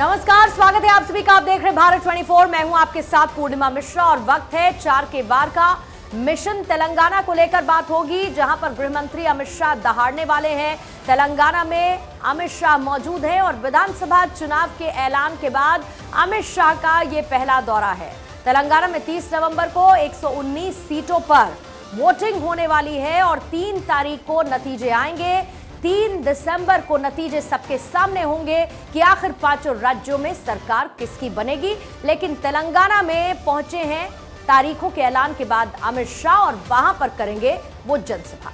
नमस्कार, स्वागत है आप सभी का। आप देख रहे हैं भारत 24। मैं हूं आपके साथ पूर्णिमा मिश्रा और वक्त है 4 के वार का। मिशन तेलंगाना को लेकर बात होगी, जहां पर गृह मंत्री अमित शाह दहाड़ने वाले हैं। तेलंगाना में अमित शाह मौजूद हैं और विधानसभा चुनाव के ऐलान के बाद अमित शाह का ये पहला दौरा है। तेलंगाना में 30 नवंबर को 119 सीटों पर वोटिंग होने वाली है और 3 तारीख को नतीजे आएंगे। 3 दिसंबर को नतीजे सबके सामने होंगे कि आखिर 5 राज्यों में सरकार किसकी बनेगी। लेकिन तेलंगाना में पहुंचे हैं तारीखों के ऐलान के बाद अमित शाह और वहां पर करेंगे वो जनसभा।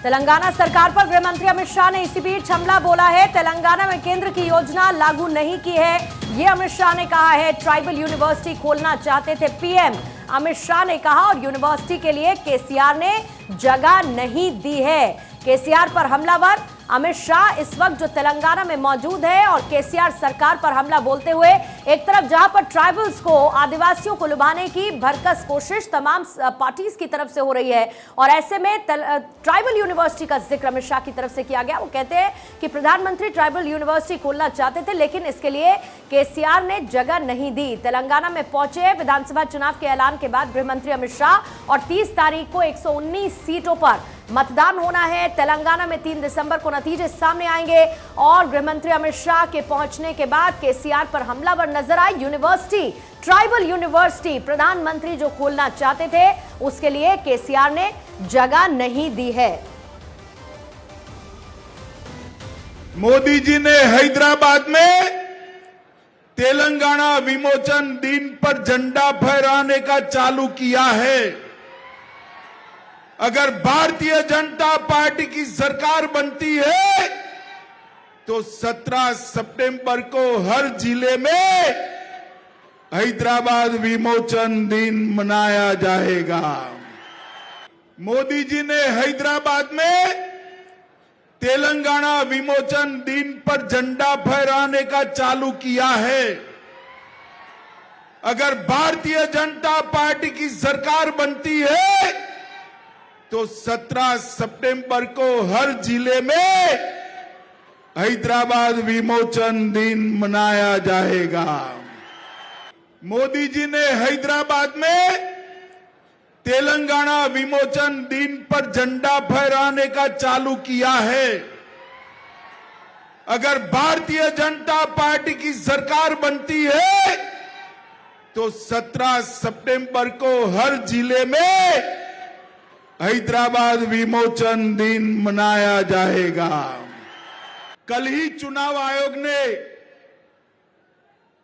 तेलंगाना सरकार पर गृह मंत्री अमित शाह ने इसी बीच हमला बोला है। तेलंगाना में केंद्र की योजना लागू नहीं की है, ये अमित शाह ने कहा है। ट्राइबल यूनिवर्सिटी खोलना चाहते थे पीएम, अमित शाह ने कहा, और यूनिवर्सिटी के लिए केसीआर ने जगह नहीं दी है। केसीआर पर हमलावर अमित शाह इस वक्त जो तेलंगाना में मौजूद है और केसीआर सरकार पर हमला बोलते हुए एक तरफ जहां पर ट्राइबल्स को, आदिवासियों को लुभाने की भरकस कोशिश तमाम पार्टीज की तरफ से हो रही है और ऐसे में ट्राइबल यूनिवर्सिटी का जिक्र अमित शाह की तरफ से किया गया। वो कहते हैं कि प्रधानमंत्री ट्राइबल यूनिवर्सिटी खोलना चाहते थे, लेकिन इसके लिए केसीआर ने जगह नहीं दी। तेलंगाना में पहुंचे विधानसभा चुनाव के ऐलान के बाद गृह मंत्री अमित शाह और 30 तारीख को 119 सीटों पर मतदान होना है। तेलंगाना में 3 दिसंबर को नतीजे सामने आएंगे और गृहमंत्री अमित शाह के पहुंचने के बाद केसीआर पर हमलावर नजर आए। यूनिवर्सिटी, ट्राइबल यूनिवर्सिटी प्रधानमंत्री जो खोलना चाहते थे, उसके लिए केसीआर ने जगह नहीं दी है। मोदी जी ने हैदराबाद में तेलंगाना विमोचन दिन पर झंडा फहराने का चालू किया है। अगर भारतीय जनता पार्टी की सरकार बनती है तो 17 सितंबर को हर जिले में हैदराबाद विमोचन दिन मनाया जाएगा। मोदी जी ने हैदराबाद में तेलंगाना विमोचन दिन पर झंडा फहराने का चालू किया है। अगर भारतीय जनता पार्टी की सरकार बनती है तो 17 सितंबर को हर जिले में हैदराबाद विमोचन दिन मनाया जाएगा। मोदी जी ने हैदराबाद में तेलंगाना विमोचन दिन पर झंडा फहराने का चालू किया है। अगर भारतीय जनता पार्टी की सरकार बनती है तो 17 सितंबर को हर जिले में हैदराबाद विमोचन दिन मनाया जाएगा। कल ही चुनाव आयोग ने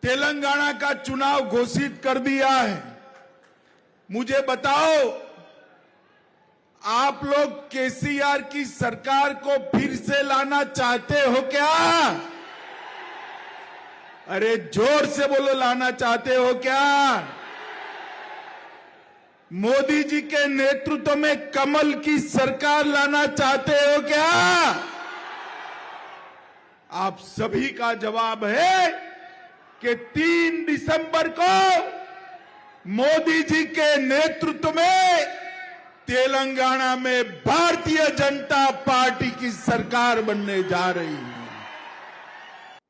तेलंगाना का चुनाव घोषित कर दिया है। मुझे बताओ, आप लोग केसीआर की सरकार को फिर से लाना चाहते हो क्या? अरे जोर से बोलो, लाना चाहते हो क्या? मोदी जी के नेतृत्व में कमल की सरकार लाना चाहते हो क्या? आप सभी का जवाब है कि 3 दिसंबर को मोदी जी के नेतृत्व में तेलंगाना में भारतीय जनता पार्टी की सरकार बनने जा रही है।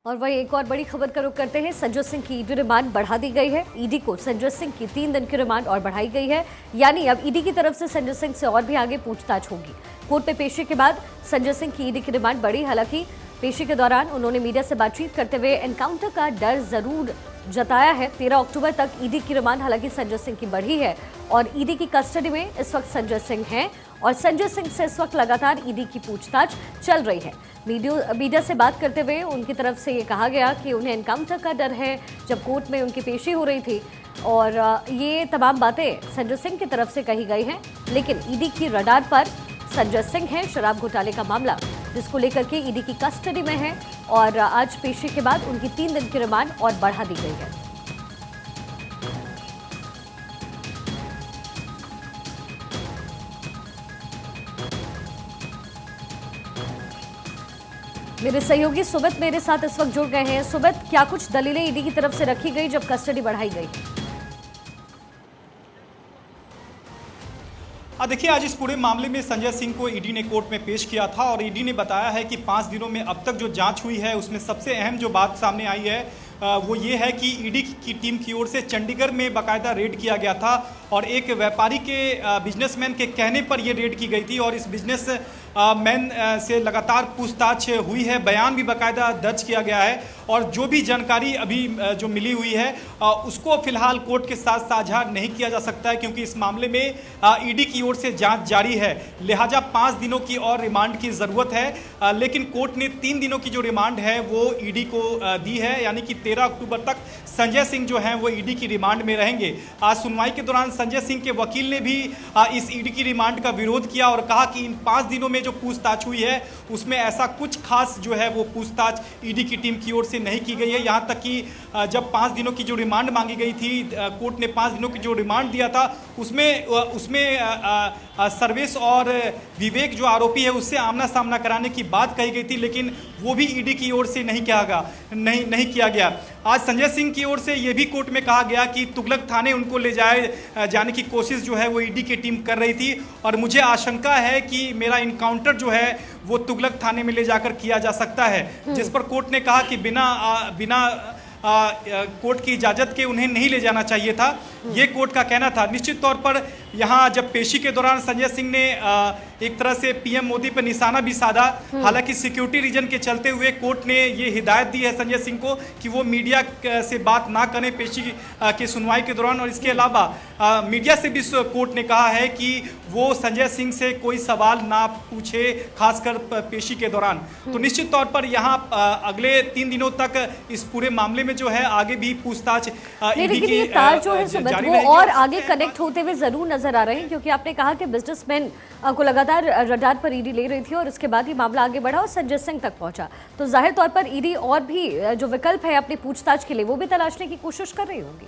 और वही एक और बड़ी खबर का रुख करते हैं। संजय सिंह की ईडी रिमांड बढ़ा दी गई है। ईडी को संजय सिंह की 3 दिन की रिमांड और बढ़ाई गई है, यानी अब ईडी की तरफ से संजय सिंह से और भी आगे पूछताछ होगी। कोर्ट में पेशी के बाद संजय सिंह की ईडी की रिमांड बढ़ी। हालांकि पेशी के दौरान उन्होंने मीडिया से बातचीत करते हुए एनकाउंटर का डर जरूर जताया है। 13 अक्टूबर तक ईडी की रिमांड हालांकि संजय सिंह की बढ़ी है और ईडी की कस्टडी में इस वक्त संजय सिंह हैं और संजय सिंह से इस वक्त लगातार ईडी की पूछताछ चल रही है। मीडिया से बात करते हुए उनकी तरफ से ये कहा गया कि उन्हें एनकाउंटर का डर है जब कोर्ट में उनकी पेशी हो रही थी, और ये तमाम बातें संजय सिंह की तरफ से कही गई हैं। लेकिन ईडी की रडार पर संजय सिंह है। शराब घोटाले का मामला जिसको लेकर के ईडी की कस्टडी में है और आज पेशी के बाद उनकी 3 दिन की रिमांड और बढ़ा दी गई है। मेरे सहयोगी सुमित मेरे साथ इस वक्त जुड़ गए हैं। सुमित, क्या कुछ दलीलें ईडी की तरफ से रखी गई जब कस्टडी बढ़ाई गई? देखिए, आज इस पूरे मामले में संजय सिंह को ईडी ने कोर्ट में पेश किया था और ईडी ने बताया है कि 5 दिनों में अब तक जो जांच हुई है उसमें सबसे अहम जो बात सामने आई है वो ये है कि ईडी की टीम की ओर से चंडीगढ़ में बाकायदा रेड किया गया था और एक व्यापारी के बिजनेसमैन के कहने पर ये रेड की गई थी और इस बिजनेस मैन से लगातार पूछताछ हुई है, बयान भी बाकायदा दर्ज किया गया है और जो भी जानकारी अभी जो मिली हुई है उसको फिलहाल कोर्ट के साथ साझा नहीं किया जा सकता है क्योंकि इस मामले में ईडी की ओर से जांच जारी है। लिहाजा 5 दिनों की और रिमांड की ज़रूरत है, लेकिन कोर्ट ने 3 दिनों की जो रिमांड है वो ईडी को दी है, यानी कि 13 अक्टूबर तक संजय सिंह जो हैं वो ईडी की रिमांड में रहेंगे। आज सुनवाई के दौरान संजय सिंह के वकील ने भी इस ईडी की रिमांड का विरोध किया और कहा कि इन 5 दिनों में जो पूछताछ हुई है उसमें ऐसा कुछ खास जो है वो पूछताछ ईडी की टीम की ओर से नहीं की गई है। यहाँ तक कि जब 5 दिनों की जो रिमांड मांगी गई थी, कोर्ट ने 5 दिनों की जो रिमांड दिया था उसमें सर्वेश और विवेक जो आरोपी है उससे आमना सामना कराने की बात कही गई थी, लेकिन वो भी ईडी की ओर से नहीं किया गया। आज संजय सिंह की ओर से ये भी कोर्ट में कहा गया कि तुगलक थाने उनको ले जाने की कोशिश जो है वो ईडी की टीम कर रही थी और मुझे आशंका है कि मेरा इनकाउंटर जो है वो तुगलक थाने में ले जाकर किया जा सकता है, जिस पर कोर्ट ने कहा कि बिना कोर्ट की इजाज़त के उन्हें नहीं ले जाना चाहिए था, ये कोर्ट का कहना था। निश्चित तौर पर यहाँ जब पेशी के दौरान संजय सिंह ने एक तरह से पीएम मोदी पर निशाना भी साधा, हालांकि सिक्योरिटी रीजन के चलते हुए कोर्ट ने ये हिदायत दी है संजय सिंह को कि वो मीडिया से बात ना करें पेशी के सुनवाई के दौरान और इसके अलावा मीडिया से भी कोर्ट ने कहा है कि वो संजय सिंह से कोई सवाल ना पूछे, खासकर पेशी के दौरान। तो निश्चित तौर पर यहाँ अगले 3 दिनों तक इस पूरे मामले में जो है आगे भी पूछताछ ईडी की तार जो है जारी वो रहेगी और आगे कनेक्ट होते हुए जरूर नजर आ रहे हैं, क्योंकि आपने कहा कि बिजनेसमैन को लगातार रडार पर ईडी ले रही थी और उसके बाद ही मामला आगे बढ़ा और संजय सिंह तक पहुंचा, तो जाहिर तौर पर ईडी और भी जो विकल्प है अपनी पूछताछ के लिए वो भी तलाशने की कोशिश कर रही होगी।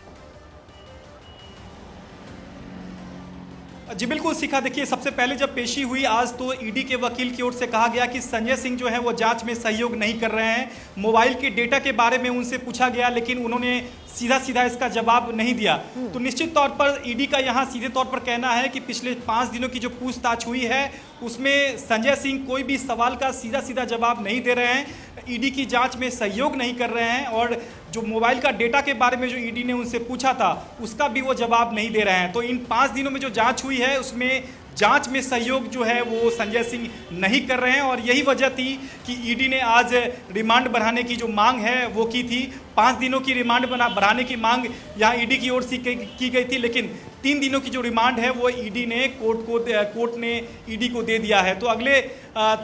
जी बिल्कुल शिखा, देखिए सबसे पहले जब पेशी हुई आज तो ईडी के वकील की ओर से कहा गया कि संजय सिंह जो है वो जांच में सहयोग नहीं कर रहे हैं। मोबाइल के डेटा के बारे में उनसे पूछा गया लेकिन उन्होंने सीधा सीधा इसका जवाब नहीं दिया। तो निश्चित तौर पर ईडी का यहाँ सीधे तौर पर कहना है कि पिछले 5 दिनों की जो पूछताछ हुई है उसमें संजय सिंह कोई भी सवाल का सीधा सीधा जवाब नहीं दे रहे हैं, ईडी की जांच में सहयोग नहीं कर रहे हैं और जो मोबाइल का डेटा के बारे में जो ईडी ने उनसे पूछा था उसका भी वो जवाब नहीं दे रहे हैं। तो इन 5 दिनों में जो जांच हुई है उसमें जांच में सहयोग जो है वो संजय सिंह नहीं कर रहे हैं और यही वजह थी कि ईडी ने आज रिमांड बढ़ाने की जो मांग है वो की थी। 5 दिनों की रिमांड बढ़ाने की मांग यहाँ ईडी की ओर से की गई थी, लेकिन 3 दिनों की जो रिमांड है वो ईडी ने कोर्ट ने ईडी को दे दिया है। तो अगले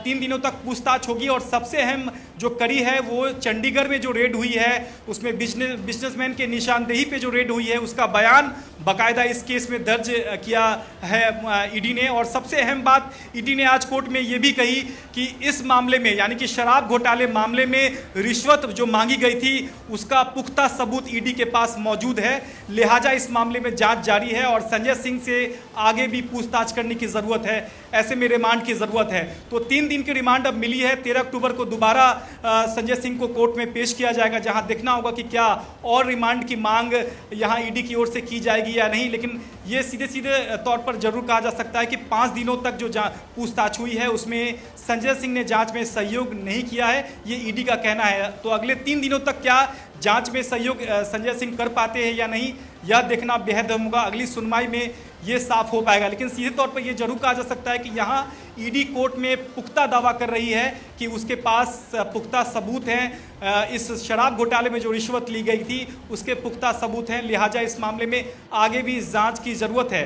3 दिनों तक पूछताछ होगी और सबसे अहम जो कड़ी है वो चंडीगढ़ में जो रेड हुई है उसमें बिजनेसमैन के निशानदेही पे जो रेड हुई है उसका बयान बाकायदा इस केस में दर्ज किया है ईडी ने। और सबसे अहम बात ईडी ने आज कोर्ट में ये भी कही कि इस मामले में यानी कि शराब घोटाले मामले में रिश्वत जो मांगी गई थी उसका पुख्ता सबूत ईडी के पास मौजूद है, लिहाजा इस मामले में जांच जारी है और संजय सिंह से आगे भी पूछताछ करने की ज़रूरत है, ऐसे में रिमांड की ज़रूरत है। तो 3 दिन की रिमांड अब मिली है, 13 अक्टूबर को दोबारा संजय सिंह को कोर्ट में पेश किया जाएगा, जहां देखना होगा कि क्या और रिमांड की मांग यहां ईडी की ओर से की जाएगी या नहीं। लेकिन ये सीधे तौर पर जरूर कहा जा सकता है कि 5 दिनों तक जो पूछताछ हुई है उसमें संजय सिंह ने जांच में सहयोग नहीं किया है, ये ईडी का कहना है। तो अगले 3 दिनों तक क्या जांच में सहयोग संजय सिंह कर पाते हैं या नहीं, यह देखना बेहद अहम होगा। अगली सुनवाई में ये साफ हो पाएगा, लेकिन सीधे तौर पर यह जरूर कहा जा सकता है कि यहाँ ईडी कोर्ट में पुख्ता दावा कर रही है कि उसके पास पुख्ता सबूत हैं, इस शराब घोटाले में जो रिश्वत ली गई थी उसके पुख्ता सबूत हैं, लिहाजा इस मामले में आगे भी जांच की ज़रूरत है।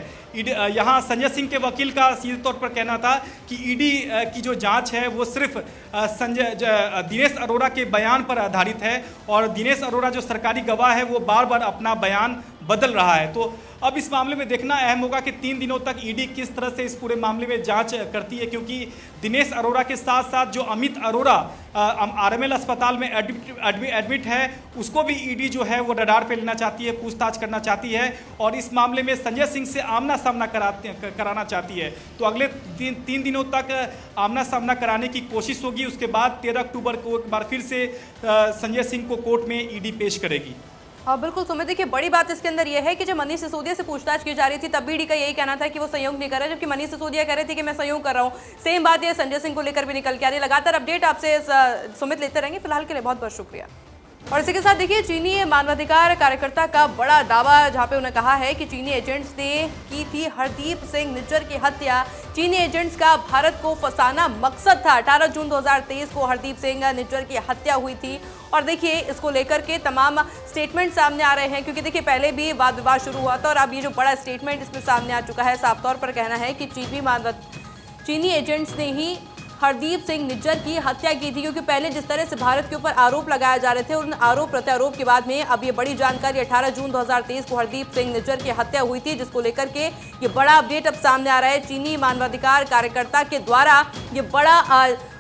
यहाँ संजय सिंह के वकील का सीधे तौर पर कहना था कि ईडी की जो जांच है वो सिर्फ दिनेश अरोड़ा के बयान पर आधारित है और दिनेश अरोड़ा जो सरकारी गवाह है वो बार बार अपना बयान बदल रहा है। तो अब इस मामले में देखना अहम होगा कि 3 दिनों तक ईडी किस तरह से इस पूरे मामले में जांच करती है, क्योंकि दिनेश अरोड़ा के साथ साथ जो अमित अरोड़ा आरएमएल अस्पताल में एडमिट है उसको भी ईडी जो है वो रडार पे लेना चाहती है, पूछताछ करना चाहती है और इस मामले में संजय सिंह से आमना सामना कराना चाहती है। तो अगले 3 दिनों तक आमना सामना कराने की कोशिश होगी, उसके बाद 13 अक्टूबर को एक बार फिर से संजय सिंह को कोर्ट में ईडी पेश करेगी। बिल्कुल सुमित, देखिए बड़ी बात इसके अंदर यह है कि जब मनीष सिसोदिया से पूछताछ की जा रही थी तब भी ईडी का यही कहना था कि वो सहयोग नहीं कर रहा, जबकि मनीष सिसोदिया कह रहे थे कि मैं सहयोग कर रहा हूँ। सेम बात ये संजय सिंह को लेकर भी निकल के आ रही है। लगातार अपडेट आपसे सुमित लेते रहेंगे। फिलहाल के लिए बहुत बहुत शुक्रिया। और इसी के साथ देखिए चीनी मानवाधिकार कार्यकर्ता का बड़ा दावा, जहां पे उन्होंने कहा है कि चीनी एजेंट्स ने की थी हरदीप सिंह निज्जर की हत्या। चीनी एजेंट्स का भारत को फंसाना मकसद था। 18 जून 2023 को हरदीप सिंह निज्जर की हत्या हुई थी। और देखिए इसको लेकर के तमाम स्टेटमेंट सामने आ रहे हैं, क्योंकि देखिए पहले भी वाद विवाद शुरू हुआ था और अब ये जो बड़ा स्टेटमेंट इसमें सामने आ चुका है। साफ तौर पर कहना है कि चीनी एजेंट्स ने ही हरदीप सिंह निज्जर की हत्या की थी, क्योंकि पहले जिस तरह से भारत के ऊपर आरोप लगाए जा रहे थे, उन आरोप प्रत्यारोप के बाद में अब ये बड़ी जानकारी 18 जून 2023 को हरदीप सिंह निज्जर की हत्या हुई थी, जिसको लेकर के ये बड़ा अपडेट अब सामने आ रहा है। चीनी मानवाधिकार कार्यकर्ता के द्वारा ये बड़ा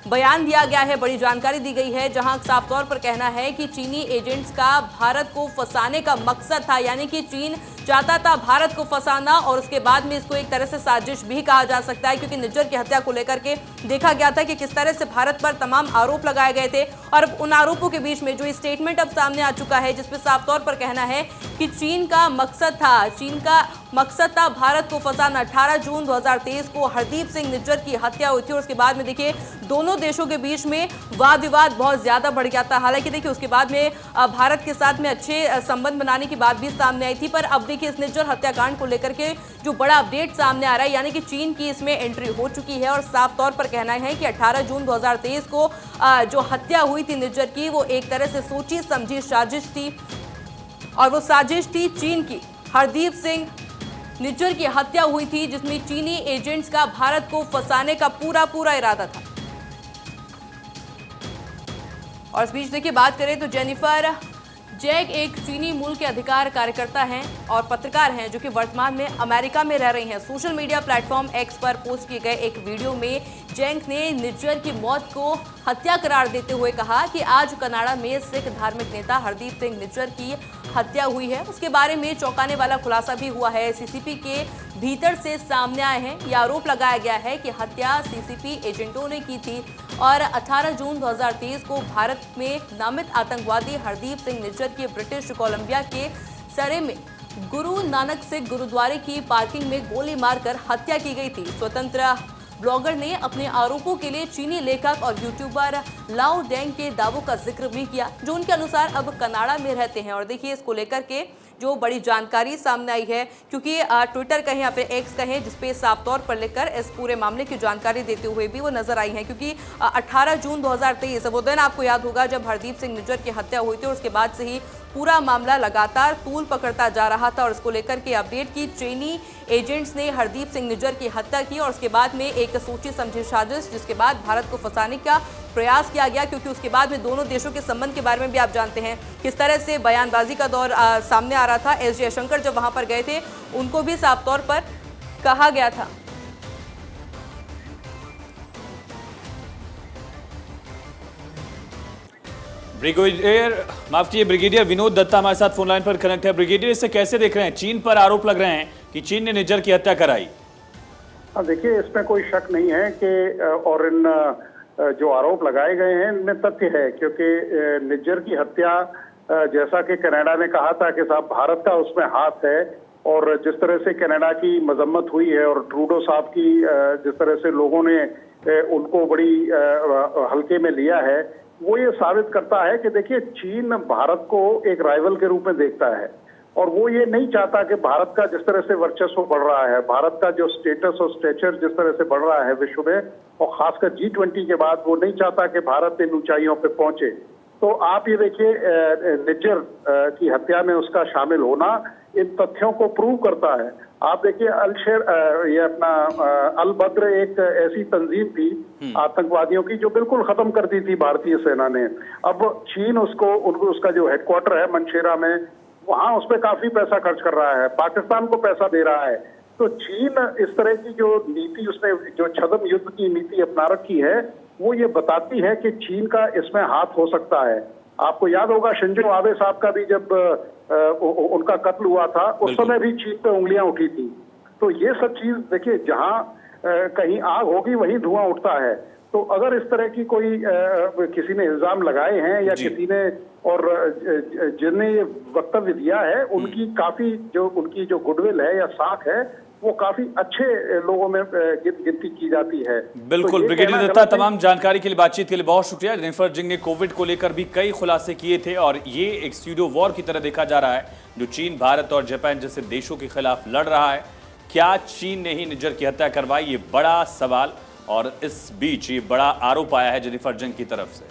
बयान दिया गया है, बड़ी जानकारी दी गई है, जहां साफ तौर पर कहना है कि चीनी एजेंट्स का भारत को फंसाने का मकसद था, यानी कि चीन चाहता था भारत को फंसाना और उसके बाद में इसको एक तरह से साजिश भी कहा जा सकता है, क्योंकि निज्जर की हत्या को लेकर के देखा गया था कि किस तरह से भारत पर तमाम आरोप लगाए गए थे। और उन आरोपों के बीच में जो स्टेटमेंट अब सामने आ चुका है, जिसपे साफ तौर पर कहना है कि चीन का मकसद था भारत को फंसाना। 18 जून 2023 को हरदीप सिंह निज्जर की हत्या हुई थी और उसके बाद में देखिए दोनों देशों के बीच में वाद विवाद बहुत ज्यादा बढ़ गया था। हालांकि देखिए उसके बाद में भारत के साथ में अच्छे संबंध बनाने की बात भी सामने आई थी, पर अब देखिए इस निज्जर हत्याकांड को लेकर के जो बड़ा अपडेट सामने आ रहा है, यानी कि चीन की इसमें एंट्री हो चुकी है। और साफ तौर पर कहना है कि 18 जून 2023 को जो हत्या हुई थी निज्जर की, वो एक तरह से सोची समझी साजिश थी और वो साजिश थी चीन की। हरदीप सिंह निज्जर की हत्या हुई थी, जिसमें चीनी एजेंट्स का भारत को फंसाने का पूरा इरादा था। और इस बीच देखिए बात करें तो जेनिफर जैक एक चीनी मूल के अधिकार कार्यकर्ता हैं और पत्रकार हैं, जो कि वर्तमान में अमेरिका में रह रही हैं। सोशल मीडिया प्लेटफॉर्म एक्स पर पोस्ट किए गए एक वीडियो में जैक ने निज्जर की मौत को हत्या करार देते हुए कहा कि आज कनाडा में सिख धार्मिक नेता हरदीप सिंह निज्जर की हत्या हुई है। उसके बारे में चौंकाने वाला खुलासा भी हुआ है। सीसीपी के भीतर से सामने आए हैं। ये आरोप लगाया गया है कि हत्या सीसीपी एजेंटों ने की थी और 18 जून 2023 को भारत में नामित आतंकवादी हरदीप सिंह निज्जर की ब्रिटिश कोलंबिया के सरे में गुरु नानक सिख गुरुद्वारे की पार्किंग में गोली मारकर हत्या की गई थी। स्वतंत्र ब्लॉगर ने अपने आरोपों के लिए चीनी लेखक और यूट्यूबर लाओ डेंग के दावों का जिक्र भी किया, जो उनके अनुसार अब कनाडा में रहते हैं। और देखिए इसको लेकर के जो बड़ी जानकारी सामने आई है, क्योंकि ट्विटर कहें या फिर एक्स कहें, जिसपे साफ तौर पर लिखकर इस पूरे मामले की जानकारी देते हुए भी वो नजर आई है, क्योंकि 18 जून 2023 वो दिन आपको याद होगा जब हरदीप सिंह निज्जर की हत्या हुई थी और उसके बाद से ही पूरा मामला लगातार तूल पकड़ता जा रहा था। और इसको लेकर के अपडेट की चीनी एजेंट्स ने हरदीप सिंह निज्जर की हत्या की और उसके बाद में एक सोची समझी साजिश, जिसके बाद भारत को फंसाने का प्रयास किया गया, क्योंकि उसके बाद में दोनों देशों के संबंध के बारे में भी आप जानते हैं किस तरह से बयानबाजी का दौर सामने आ रहा था। एस जयशंकर जब वहां पर गए थे, उनको भी साफ तौर पर कहा गया था। ब्रिगेडियर विनोद दत्ता हमारे साथ फोन लाइन पर कनेक्ट है। ब्रिगेडियर, इसे कैसे देख रहे हैं? चीन पर आरोप लग रहे हैं कि चीन ने निज्जर की हत्या कराई। देखिए इसमें कोई शक नहीं है कि और इन जो आरोप लगाए गए हैं इनमें तथ्य है, क्योंकि निज्जर की हत्या जैसा कि कनाडा ने कहा था कि साहब भारत का उसमें हाथ है, और जिस तरह से कनाडा की मजम्मत हुई है और ट्रूडो साहब की जिस तरह से लोगों ने उनको बड़ी हल्के में लिया है, वो ये साबित करता है कि देखिए चीन भारत को एक राइवल के रूप में देखता है और वो ये नहीं चाहता कि भारत का जिस तरह से वर्चस्व बढ़ रहा है, भारत का जो स्टेटस और स्टेचर जिस तरह से बढ़ रहा है विश्व में, और खासकर G20 के बाद वो नहीं चाहता कि भारत इन ऊंचाइयों पे पहुंचे। तो आप ये देखिए निज्जर की हत्या में उसका शामिल होना इन तथ्यों को प्रूव करता है। आप देखिए ये अपना अल बद्र एक ऐसी तंजीम थी आतंकवादियों की जो बिल्कुल खत्म कर दी थी भारतीय सेना ने। अब चीन उनको उसका जो हेडक्वार्टर है मनशेरा में, वहां उस पर काफी पैसा खर्च कर रहा है, पाकिस्तान को पैसा दे रहा है। तो चीन इस तरह की जो नीति उसने जो छद्म युद्ध की नीति अपना रखी है, वो ये बताती है कि चीन का इसमें हाथ हो सकता है। आपको याद होगा शिंजो आबे साहब का भी जब उनका कत्ल हुआ था, उस समय भी चीन पे उंगलियां उठी थी। तो ये सब चीज देखिए, जहां कहीं आग होगी वहीं धुआं उठता है। तो अगर इस तरह की कोई किसी ने इल्जाम लगाए हैं या जी। किसी ने और जिन्हें ये वक्तव्य दिया है उनकी काफी उनकी जो गुडविल है या साख है वो काफी अच्छे लोगों में गिनती की जाती है। बिल्कुल तो ये ब्रिगेडियर कहना दत्ता, गलत नहीं। तमाम जानकारी के लिए, बातचीत के लिए बहुत शुक्रिया। जेनिफर जिंग ने कोविड को लेकर भी कई खुलासे किए थे और ये एक स्यूडो वॉर की तरह देखा जा रहा है जो चीन, भारत और जापान जैसे देशों के खिलाफ लड़ रहा है। क्या चीन ने ही निज्जर की हत्या करवाई, ये बड़ा सवाल, और इस बीच ये बड़ा आरोप आया है जेनिफर जिंग की तरफ से।